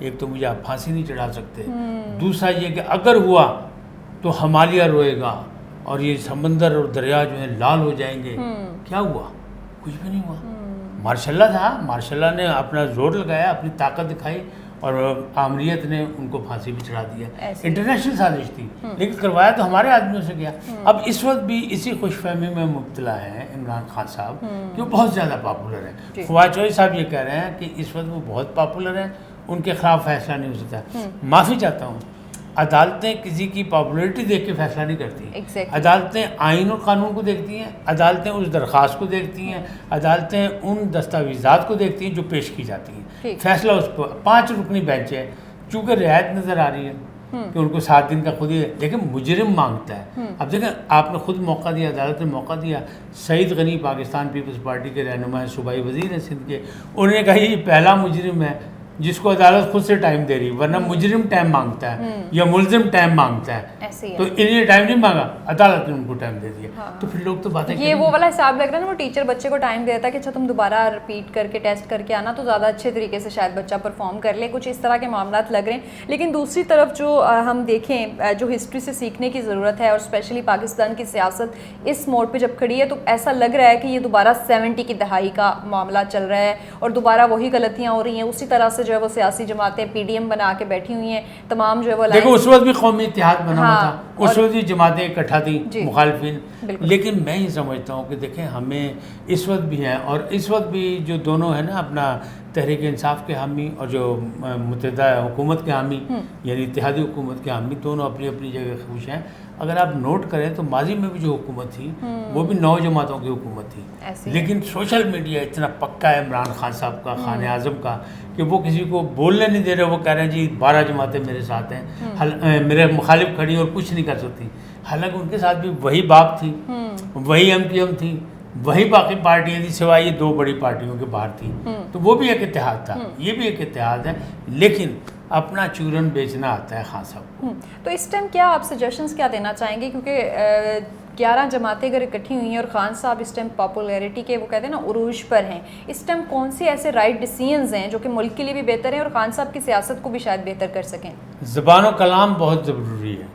ایک تو مجھے آپ پھانسی نہیں چڑھا سکتے، دوسرا یہ کہ اگر ہوا تو ہمالیہ روئے گا اور یہ سمندر اور دریا جو ہیں لال ہو جائیں گے. کیا ہوا؟ کچھ بھی نہیں ہوا. ماشاء اللہ تھا، ماشاء اللہ نے اپنا زور لگایا، اپنی طاقت دکھائی اور آمریت نے ان کو پھانسی بھی چڑھا دیا. انٹرنیشنل سازش تھی لیکن کروایا تو ہمارے آدمیوں سے گیا. اب اس وقت بھی اسی خوش فہمی میں مبتلا ہیں عمران خان صاحب کہ وہ بہت زیادہ پاپولر ہیں. فواد چوہدری صاحب یہ کہہ رہے ہیں کہ اس وقت وہ بہت پاپولر ہیں، ان کے خلاف فیصلہ نہیں ہو سکتا. معافی چاہتا ہوں، عدالتیں کسی کی پاپولیرٹی دیکھ کے فیصلہ نہیں کرتی. عدالتیں آئین اور قانون کو دیکھتی ہیں، عدالتیں اس درخواست کو دیکھتی ہیں، عدالتیں ان دستاویزات کو دیکھتی ہیں جو پیش کی جاتی ہیں. فیصلہ اس کو 5 رکنی بینچ ہے، چونکہ رعایت نظر آ رہی ہے کہ ان کو 7 دن کا خود ہی، لیکن مجرم مانگتا ہے. اب دیکھیں آپ نے خود موقع دیا، عدالت نے موقع دیا. سعید غنی پاکستان پیپلز پارٹی کے رہنما ہیں، صوبائی وزیر ہیں سندھ کے، انہوں نے کہا یہ پہلا مجرم ہے جس کو عدالت خود سے ٹائم دے رہی، ورنہ مجرم ٹائم مانگتا ہے یا ملزم ٹائم مانگتا ہے، تو انہوں نے ٹائم نہیں مانگا، عدالت نے ان کو ٹائم دے دیا. تو پھر لوگ تو باتیں یہ وہ والا حساب لگ رہا ہے نا، وہ ٹیچر بچے کو ٹائم دیتا ہے کہ اچھا تم دوبارہ رپیٹ کر کے ٹیسٹ کر کے آنا تو زیادہ اچھے طریقے سے شاید بچہ پرفارم کر لے. کچھ اس طرح کے معاملات لگ رہے ہیں. لیکن دوسری طرف جو ہم دیکھیں، جو ہسٹری سے سیکھنے کی ضرورت ہے اور اسپیشلی پاکستان کی سیاست اس موڑ پہ جب کھڑی ہے تو ایسا لگ رہا ہے کہ یہ دوبارہ 70 کی دہائی کا معاملہ چل رہا ہے اور دوبارہ وہی غلطیاں ہو رہی ہیں. اسی طرح سے جو ہے وہ سیاسی جماعتیں پی ڈی ایم بنا کے بیٹھی ہوئی ہیں، تمام جو ہے وہ دیکھو اس وقت بھی قومی اتحاد بنا ہوا تھا، اس وقت بھی جماعتیں اکٹھا تھیں مخالفین. لیکن میں یہ سمجھتا ہوں کہ دیکھیں ہمیں اس وقت بھی ہیں، اور اس وقت بھی جو دونوں ہیں نا اپنا تحریک انصاف کے حامی اور جو متحدہ حکومت کے حامی یعنی اتحادی حکومت کے حامی، دونوں اپنی اپنی جگہ خوش ہیں. اگر آپ نوٹ کریں تو ماضی میں بھی جو حکومت تھی وہ بھی 9 جماعتوں کی حکومت تھی، لیکن سوشل میڈیا اتنا پکا ہے عمران خان صاحب کا، خان اعظم کا، کہ وہ کسی کو بولنے نہیں دے رہے. وہ کہہ رہے ہیں جی 12 جماعتیں میرے ساتھ ہیں، میرے مخالف کھڑی اور کچھ نہیں کر سکتی. حالانکہ ان کے ساتھ بھی وہی باپ تھی، وہی ایم کیو ایم تھی، وہی باقی پارٹیاں تھیں سوائے یہ 2 بڑی پارٹیوں کے باہر تھی. تو وہ بھی ایک اتحاد تھا، یہ بھی ایک اتحاد ہے، لیکن اپنا چورن بیچنا آتا ہے خان صاحب کو. تو اس ٹائم کیا آپ سجیشنز کیا دینا چاہیں گے؟ کیونکہ 11 جماعتیں اگر اکٹھی ہوئی ہیں اور خان صاحب اس ٹائم پاپولیرٹی کے وہ کہتے ہیں نا عروج پر ہیں، اس ٹائم کون سے ایسے رائٹ ڈیسیژنز ہیں جو کہ ملک کے لیے بھی بہتر ہیں اور خان صاحب کی سیاست کو بھی شاید بہتر کر سکیں؟ زبان و کلام بہت ضروری ہے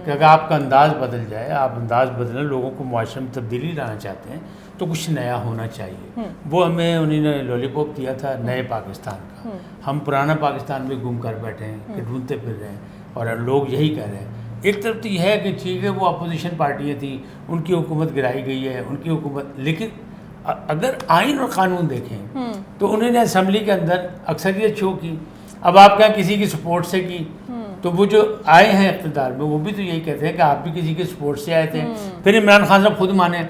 کہ اگر آپ کا انداز بدل جائے، آپ انداز بدلیں، لوگوں کو معاشرے میں تبدیلی لانا چاہتے ہیں تو کچھ نیا ہونا چاہیے. وہ ہمیں انہوں نے لولی پاپ دیا تھا نئے پاکستان کا. ہم پرانا پاکستان میں گم کر بیٹھے ہیں کہ ڈھونڈتے پھر رہے ہیں، اور لوگ یہی کہہ رہے ہیں. ایک طرف تو یہ ہے کہ ٹھیک ہے وہ اپوزیشن پارٹیاں تھیں، ان کی حکومت گرائی گئی ہے، ان کی حکومت، لیکن اگر آئین اور قانون دیکھیں تو انہوں نے اسمبلی کے اندر اکثریت شو کی. اب آپ کہیں کسی کی سپورٹ سے کی، تو وہ جو آئے ہیں اقتدار میں وہ بھی تو یہی کہتے ہیں کہ آپ بھی کسی کے سپورٹ سے آئے تھے. پھر عمران خان صاحب خود مانے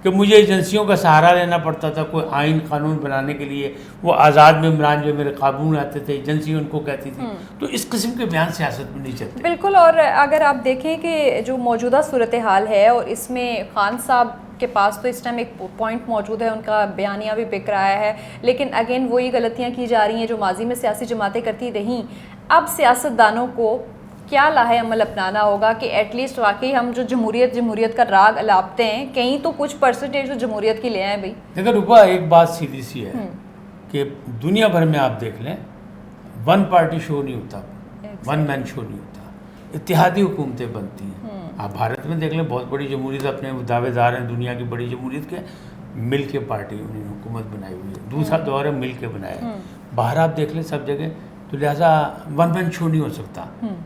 کہ مجھے ایجنسیوں کا سہارا لینا پڑتا تھا کوئی آئین قانون بنانے کے لیے. وہ آزاد ممبران جو میرے قابو میں آتے تھے، ایجنسی ان کو کہتی تھی. تو اس قسم کے بیان سیاست میں نہیں چلتے. بالکل. اور اگر آپ دیکھیں کہ جو موجودہ صورتحال ہے اور اس میں خان صاحب کے پاس تو اس ٹائم ایک پوائنٹ موجود ہے، ان کا بیانیہ بھی بک رہا ہے، لیکن اگین وہی غلطیاں کی جا رہی ہیں جو ماضی میں سیاسی جماعتیں کرتی رہیں. اب سیاستدانوں کو کیا لاہ عمل اپنانا ہوگا کہ ایٹ لیسٹ واقعی ہم جو جمہوریت کا راگ الاپتے ہیں، کہیں تو کچھ پرسنٹیج تو جمہوریت کی لے آئیں بھائی. دیکھیں روبا، ایک بات سیدھی سی ہے کہ دنیا بھر میں آپ دیکھ لیں 1 پارٹی شو نہیں ہوتا، 1 مین شو نہیں ہوتا، اتحادی حکومتیں بنتی ہیں. آپ بھارت میں دیکھ لیں بہت بڑی جمہوریت، اپنے دعوے دار ہیں دنیا کی بڑی جمہوریت کے، مل کے پارٹی انہوں نے حکومت بنائی ہوئی ہے. دوسرا دور ہے مل کے بنایا. باہر آپ دیکھ لیں سب جگہ، تو لہٰذا 1 مین شو نہیں ہو سکتا.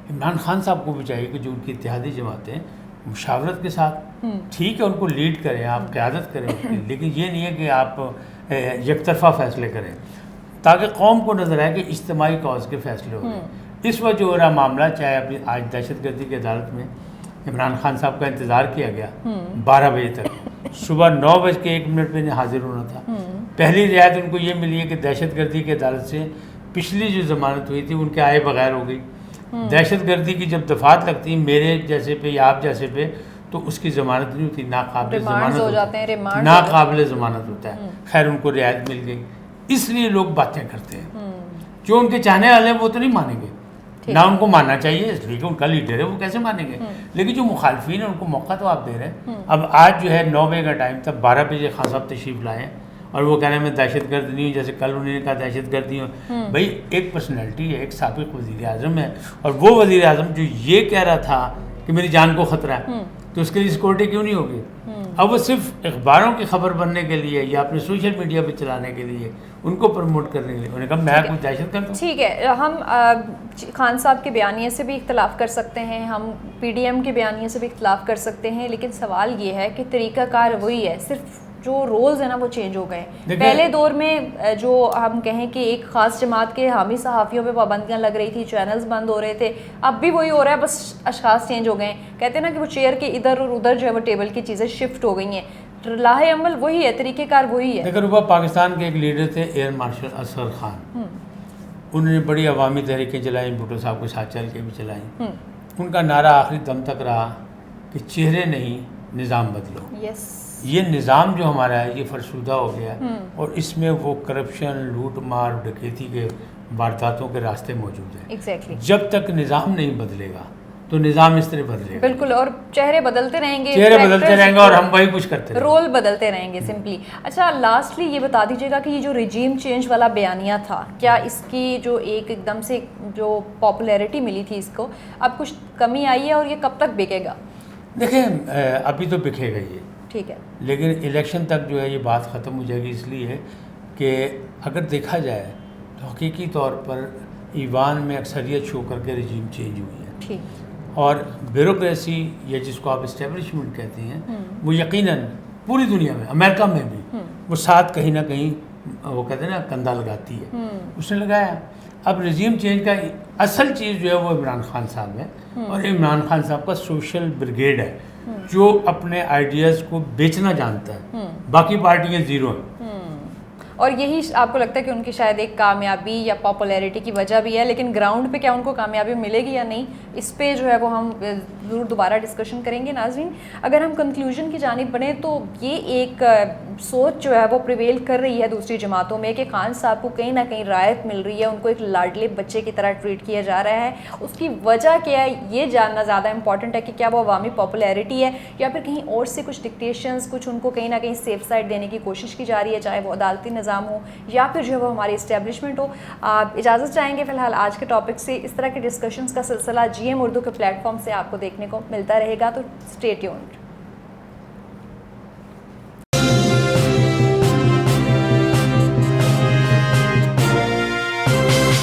عمران خان صاحب کو بھی چاہیے کہ جو ان کی اتحادی جماعتیں مشاورت کے ساتھ، ٹھیک ہے ان کو لیڈ کریں، آپ قیادت کریں، لیکن یہ نہیں ہے کہ آپ یک طرفہ فیصلے کریں، تاکہ قوم کو نظر آئے کہ اجتماعی کاز کے فیصلے ہو رہے ہیں. اس وقت جو ہو رہا معاملہ، چاہے ابھی آج دہشت گردی کی عدالت میں عمران خان صاحب کا انتظار کیا گیا 12 بجے تک، صبح 9:01 پہ انہیں حاضر ہونا تھا. پہلی رعایت ان کو یہ ملی ہے کہ دہشت گردی کی عدالت سے پچھلی جو ضمانت ہوئی تھی ان کے آئے بغیر ہو گئی. دہشت گردی کی جب دفعات لگتی ہیں میرے جیسے پہ یا آپ جیسے پہ، تو اس کی ضمانت نہیں ہوتی، ناقابل ضمانت ہوتا ہے. خیر ان کو رعایت مل گئی. اس لیے لوگ باتیں کرتے ہیں، جو ان کے چاہنے والے ہیں وہ تو نہیں مانیں گے، نہ ان کو ماننا چاہیے اس لیے کہ ان کا لیڈر ہے، وہ کیسے مانیں گے. لیکن جو مخالفین ہیں ان کو موقع تو آپ دے رہے ہیں. اب آج جو ہے 9 بجے کا ٹائم تھا، 12 بجے خان صاحب تشریف لائے ہیں اور وہ کہہ رہے ہیں میں دہشت گرد نہیں ہوں، جیسے کل انہوں نے کہا دہشت گردی ہوں. بھائی ایک پرسنالٹی ہے، ایک سابق وزیر اعظم ہے، اور وہ وزیر اعظم جو یہ کہہ رہا تھا کہ میری جان کو خطرہ ہے، تو اس کے لیے سیکورٹی کیوں نہیں ہوگی؟ اب وہ صرف اخباروں کی خبر بننے کے لیے یا اپنے سوشل میڈیا پہ چلانے کے لیے، ان کو پروموٹ کرنے کے لیے انہوں نے کہا میں کوئی دہشت گرد ہوں. ٹھیک ہے، ہم خان صاحب کے بیانیے سے بھی اختلاف کر سکتے ہیں، ہم پی ڈی ایم کے بیانیے سے بھی اختلاف کر سکتے ہیں، لیکن سوال یہ ہے کہ طریقہ کار وہی ہے، صرف جو رولز ہیں نا وہ چینج ہو گئے. پہلے دور میں جو ہم کہیں کہ ایک خاص جماعت کے حامی صحافیوں پہ پابندیاں لگ رہی تھی، چینلز بند ہو رہے تھے، اب بھی وہی ہو رہا ہے، بس اشخاص چینج ہو گئے ہیں. کہتے ہیں نا کہ وہ چیئر کے ادھر اور ادھر جو ہے وہ ٹیبل کی چیزیں شفٹ ہو گئی ہیں، راہ عمل وہی ہے، طریقہ کار وہی ہے. دیکھو روبا، پاکستان کے ایک لیڈر تھے ایئر مارشل اصغر خان، انہوں نے بڑی عوامی تحریکیں چلائیں، بھٹو صاحب کے ساتھ چل کے بھی چلائیں. ان کا نعرہ آخری دم تک رہا کہ چہرے نہیں نظام بدلو. یہ نظام جو ہمارا ہے یہ فرسودہ ہو گیا، اور اس میں وہ کرپشن، لوٹ مار، ڈکیتی کے وارداتوں کے راستے موجود ہیں. جب تک نظام نہیں بدلے گا تو نظام اس طرح بدلے گا. بالکل، اور چہرے بدلتے رہیں گے، اور ہم وہی کچھ کرتے رہیں گے، رول بدلتے رہیں گے سمپلی. اچھا، لاسٹلی یہ بتا دیجیے گا کہ یہ جو ریجیم چینج والا بیانیہ تھا، کیا اس کی جو ایک دم سے جو پاپولیرٹی ملی تھی اس کو، اب کچھ کمی آئی ہے، اور یہ کب تک بکے گا؟ دیکھیں ابھی تو بکے گا یہ، ٹھیک ہے، لیکن الیکشن تک جو ہے یہ بات ختم ہو جائے گی. اس لیے کہ اگر دیکھا جائے تو حقیقی طور پر ایوان میں اکثریت شو کر کے رجیم چینج ہوئی ہے. ٹھیک. اور بیوروکریسی یا جس کو آپ اسٹیبلشمنٹ کہتے ہیں، وہ یقیناً پوری دنیا میں، امریکہ میں بھی وہ ساتھ کہیں نہ کہیں وہ کہتے ہیں نا کندھا لگاتی ہے، اس نے لگایا. اب رجیم چینج کا اصل چیز جو ہے وہ عمران خان صاحب ہے، اور عمران خان صاحب کا سوشل بریگیڈ ہے جو اپنے آئیڈیاز کو بیچنا جانتا ہے. باقی پارٹیاں زیرو ہیں. اور یہی آپ کو لگتا ہے کہ ان کی شاید ایک کامیابی یا پاپولیرٹی کی وجہ بھی ہے، لیکن گراؤنڈ پہ کیا ان کو کامیابی ملے گی یا نہیں، اس پہ جو ہے وہ ہم ضرور دوبارہ ڈسکشن کریں گے. ناظرین، اگر ہم کنکلوژن کی جانب بڑھیں تو یہ ایک سوچ جو ہے وہ پریویل کر رہی ہے دوسری جماعتوں میں کہ خان صاحب کو کہیں نہ کہیں رعایت مل رہی ہے، ان کو ایک لاڈلے بچے کی طرح ٹریٹ کیا جا رہا ہے. اس کی وجہ کیا ہے یہ جاننا زیادہ امپورٹنٹ ہے کہ کیا وہ عوامی پاپولیرٹی ہے، یا پھر کہیں اور سے کچھ ڈکٹیشنز، کچھ ان کو کہیں نہ کہیں سیف سائڈ دینے کی کوشش کی جا رہی ہے، چاہے وہ عدالتی نظام ہو یا پھر جو ہے وہ ہماری اسٹیبلشمنٹ ہو. آپ اجازت چاہیں گے فی الحال آج کے ٹاپک سے. اس طرح کے ڈسکشنز کا سلسلہ GM اردو کے پلیٹ فارم سے آپ کو دیکھنے کو ملتا رہے گا، تو اسٹے ٹیونڈ.